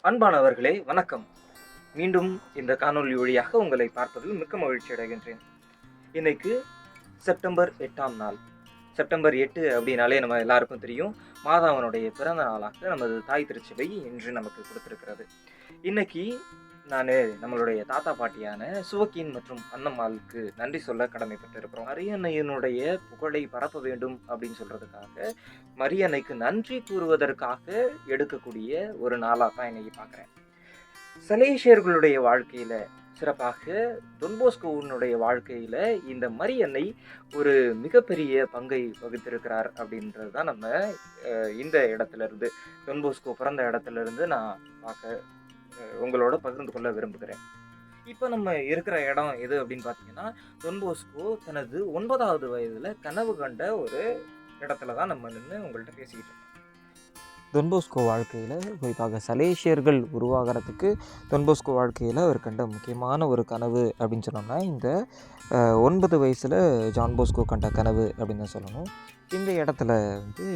அன்பானவர்களே வணக்கம். மீண்டும் இந்த காணொளி வழியாக உங்களை பார்ப்பதில் மிக்க மகிழ்ச்சி அடைகின்றேன். இன்னைக்கு செப்டம்பர் 8ஆம் நாள். செப்டம்பர் 8 அப்படின்னாலே நம்ம எல்லாருக்கும் தெரியும், மாதாவனுடைய பிறந்த நாளாக நமது தாய் திருச்சபை இன்று நமக்கு கொடுத்திருக்கிறது. இன்னைக்கு நானு நம்மளுடைய தாத்தா பாட்டியான சுவக்கின் மற்றும் அன்னம்மாளுக்கு நன்றி சொல்ல கடமைப்பட்டிருக்கிறோம். மரியன்னையினுடைய புகழை பரப்ப வேண்டும் அப்படின்னு சொல்றதுக்காக, மரியன்னைக்கு நன்றி கூறுவதற்காக எடுக்கக்கூடிய ஒரு நாளா தான் இன்னைக்கு பார்க்குறேன். சலேசியர்களுடைய வாழ்க்கையில, சிறப்பாக தொன்போஸ்கோவினுடைய வாழ்க்கையில இந்த மரியன்னை ஒரு மிகப்பெரிய பங்கை வகித்திருக்கிறார் அப்படின்றது தான் நம்ம இந்த இடத்துல இருந்து, தொன்போஸ்கோ பிறந்த இடத்துல இருந்து நான் பார்க்க உங்களோட பகிர்ந்து கொள்ள விரும்புகிறேன். இப்போ நம்ம இருக்கிற இடம் எது அப்படின்னு பார்த்தீங்கன்னா, தொன்போஸ்கோ தனது 9வது வயதுல கனவு கண்ட ஒரு இடத்துல தான் நம்ம நின்று உங்கள்கிட்ட பேசிக்கிட்டு இருக்கோம். தொன்போஸ்கோ வாழ்க்கையில் குறிப்பாக சலேசியர்கள் உருவாகிறதுக்கு தொன்போஸ்கோ வாழ்க்கையில் அவர் கண்ட முக்கியமான ஒரு கனவு அப்படின்னு சொன்னோம்னா, இந்த 9 வயசில் ஜான் போஸ்கோ கண்ட கனவு அப்படின்னு தான் சொல்லணும். இந்த இடத்துல வந்து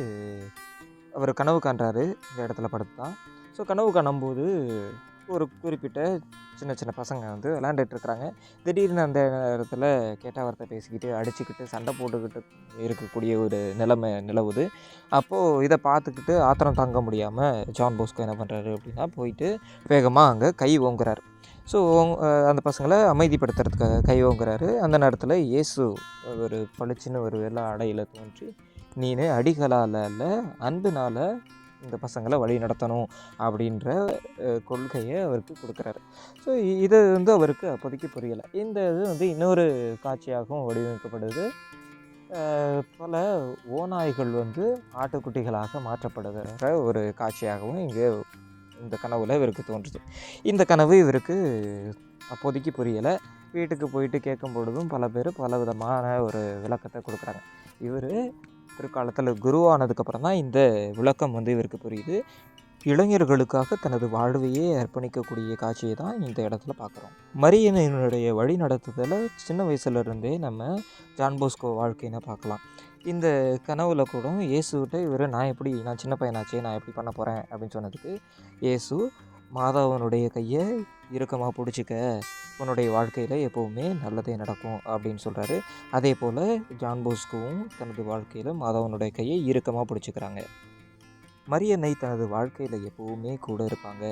அவர் கனவு காண்றாரு, இந்த இடத்துல படுத்து தான். ஸோ கனவு காணும்போது ஒரு குறிப்பிட்ட சின்ன சின்ன பசங்க வந்து விளையாண்டுட்ருக்குறாங்க. திடீர்னு அந்த இடத்துல கெட்ட வார்த்தை பேசிக்கிட்டு, அடிச்சுக்கிட்டு, சண்டை போட்டுக்கிட்டு இருக்கக்கூடிய ஒரு நிலைமை நிலவுது. அப்போது இதை பார்த்துக்கிட்டு ஆத்திரம் தாங்க முடியாமல் ஜான் போஸ்கோ என்ன பண்ணுறாரு அப்படின்னா, போயிட்டு வேகமாக அங்கே கை ஓங்குறாரு. ஸோ அந்த பசங்களை அமைதிப்படுத்துறதுக்காக கை ஓங்குறாரு. அந்த நேரத்தில் இயேசு ஒரு பளிச்சுன்னு ஒரு வெள்ளை அடையில் தோன்றி, நீனு அடிகளால் அல்ல அன்பினால் இந்த பசங்களை வழி நடத்தணும் அப்படின்ற கொள்கையை அவருக்கு கொடுக்குறாரு. ஸோ இது வந்து அவருக்கு அப்போதைக்கு புரியலை. இந்த இது வந்து இன்னொரு காட்சியாகவும் வடிவமைக்கப்படுது. பல ஓநாய்கள் வந்து ஆட்டுக்குட்டிகளாக மாற்றப்படுகிற ஒரு காட்சியாகவும் இங்கே இந்த கனவுல இவருக்கு தோன்றுது. இந்த கனவு இவருக்கு அப்போதைக்கு புரியலை. வீட்டுக்கு போயிட்டு கேட்கும் பொழுதும் பல பேர் பல விதமான ஒரு விளக்கத்தை கொடுக்குறாங்க. இவர் பிற்காலத்தில் குருவானதுக்கப்புறம் தான் இந்த விளக்கம் வந்து இவருக்கு புரியுது. இளைஞர்களுக்காக தனது வாழ்வையே அர்ப்பணிக்கக்கூடிய காட்சியை தான் இந்த இடத்துல பார்க்குறோம். மரியன்னையினுடைய வழி நடத்துதலை சின்ன வயசுலேருந்தே நம்ம ஜான் போஸ்கோ வாழ்க்கையினை பார்க்கலாம். இந்த கனவுல கூட இயேசுகிட்ட இவர் நான் சின்ன பையனாச்சே, நான் எப்படி பண்ண போகிறேன் அப்படின்னு சொன்னதுக்கு, இயேசு மாதாவனுடைய கையை இறுக்கமாக பிடிச்சிக்க, உன்னுடைய வாழ்க்கையில் எப்போவுமே நல்லதே நடக்கும் அப்படின்னு சொல்கிறாரு. அதே போல் ஜான் போஸ்கோவும் தனது வாழ்க்கையில் மாதாவனுடைய கையை இறுக்கமாக பிடிச்சிக்கிறாங்க. மரியன்னை தனது வாழ்க்கையில் எப்போவுமே கூட இருப்பாங்க.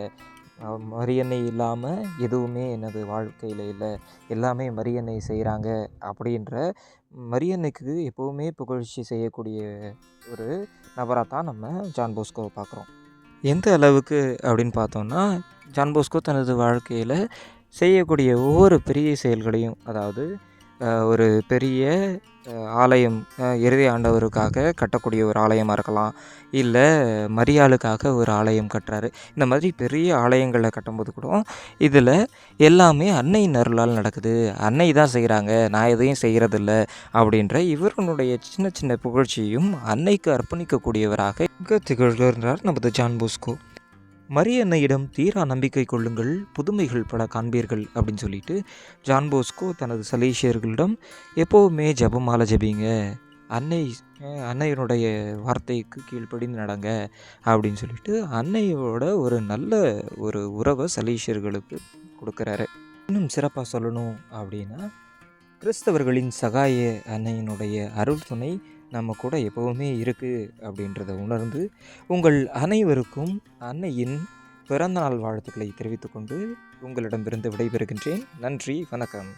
மரியன்னை இல்லாமல் எதுவுமே எனது வாழ்க்கையில் இல்லை, எல்லாமே மரியன்னை செய்கிறாங்க அப்படின்ற மரியன்னைக்கு எப்போவுமே புகழ்ச்சி செய்யக்கூடிய ஒரு நபராக தான் நம்ம ஜான் போஸ்கோவை பார்க்குறோம். எந்த அளவுக்கு அப்படின்னு பார்த்தோம்னா, ஜான் போஸ்கோ தனது வாழ்க்கையில் செய்யக்கூடிய ஒவ்வொரு பெரிய செயல்களையும், அதாவது ஒரு பெரிய ஆலயம், இறுதி ஆண்டவருக்காக கட்டக்கூடிய ஒரு ஆலயமாக இருக்கலாம், இல்லை மரியாளுக்காக ஒரு ஆலயம் கட்டுறாரு. இந்த மாதிரி பெரிய ஆலயங்களை கட்டும்போது கூட இதில் எல்லாமே அன்னையின் அருளால் நடக்குது, அன்னை தான் செய்கிறாங்க, நான் எதையும் செய்கிறதில்ல அப்படின்ற இவருடைய சின்ன சின்ன புகழ்ச்சியும் அன்னைக்கு அர்ப்பணிக்கக்கூடியவராக திகழ்கிறார் நமது ஜான் போஸ்கோ. மரியன்னையிடம் தீரா நம்பிக்கை கொள்ளுங்கள், புதுமைகள் பல காண்பீர்கள் அப்படின்னு சொல்லிட்டு ஜான் போஸ்கோ தனது சலேசியர்களிடம் எப்போவுமே ஜெபமாலை ஜெபிங்க, அன்னையினுடைய வார்த்தைக்கு கீழ்ப்படிந்து நடங்க அப்படின்னு சொல்லிட்டு அன்னையோட ஒரு நல்ல ஒரு உறவை சலேசியர்களுக்கு கொடுக்குறாரு. இன்னும் சிறப்பாக சொல்லணும் அப்படின்னா, கிறிஸ்தவர்களின் சகாய அன்னையினுடைய அருள் துணை நம்ம கூட எப்போவுமே இருக்குது அப்படின்றத உணர்ந்து உங்கள் அனைவருக்கும் அன்னையின் பிறந்தநாள் வாழ்த்துக்களை தெரிவித்துக்கொண்டு உங்களிடமிருந்து விடைபெறுகின்றேன். நன்றி, வணக்கம்.